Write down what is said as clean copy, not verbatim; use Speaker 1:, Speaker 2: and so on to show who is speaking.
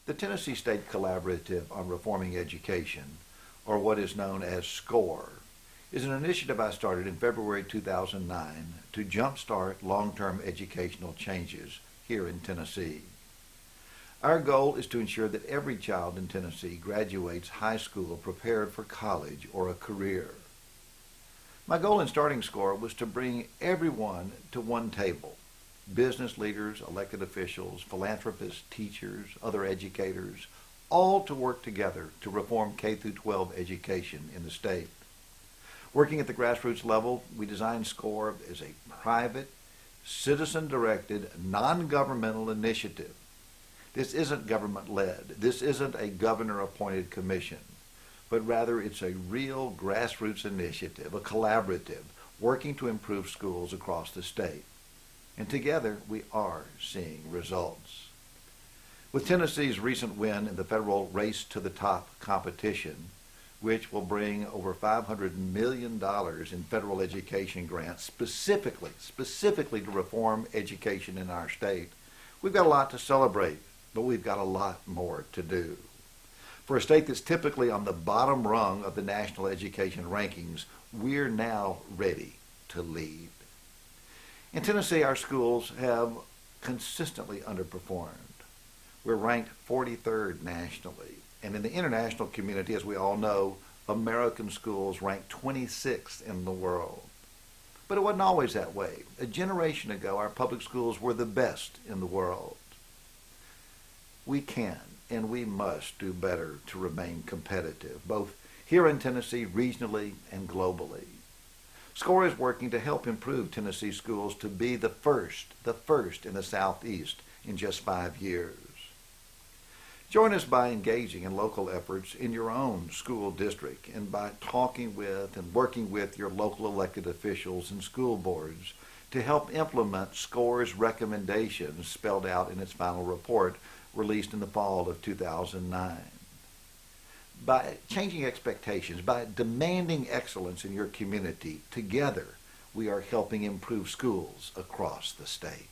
Speaker 1: The Tennessee State Collaborative on Reforming Education, or what is known as SCORE, is an initiative I started in February 2009 to jumpstart long-term educational changes here in Tennessee. Our goal is to ensure that every child in Tennessee graduates high school prepared for college or a career. My goal in starting SCORE was to bring everyone to one table: business leaders, elected officials, philanthropists, teachers, other educators, all to work together to reform K-12 education in the state. Working at the grassroots level, we designed SCORE as a private, citizen-directed, non-governmental initiative. This isn't government-led. This isn't a governor-appointed commission, but rather it's a real grassroots initiative, a collaborative, working to improve schools across the state. And together, we are seeing results. With Tennessee's recent win in the federal Race to the Top competition, which will bring over $500 million in federal education grants specifically to reform education in our state, we've got a lot to celebrate, but we've got a lot more to do. For a state that's typically on the bottom rung of the national education rankings, we're now ready to lead. In Tennessee, our schools have consistently underperformed. We're ranked 43rd nationally, and in the international community, as we all know, American schools rank 26th in the world. But it wasn't always that way. A generation ago, our public schools were the best in the world. We can and we must do better to remain competitive, both here in Tennessee, regionally, and globally. SCORE is working to help improve Tennessee schools to be the first in the Southeast in just 5 years. Join us by engaging in local efforts in your own school district and by talking with and working with your local elected officials and school boards to help implement SCORE's recommendations spelled out in its final report released in the fall of 2009. By changing expectations, by demanding excellence in your community, together we are helping improve schools across the state.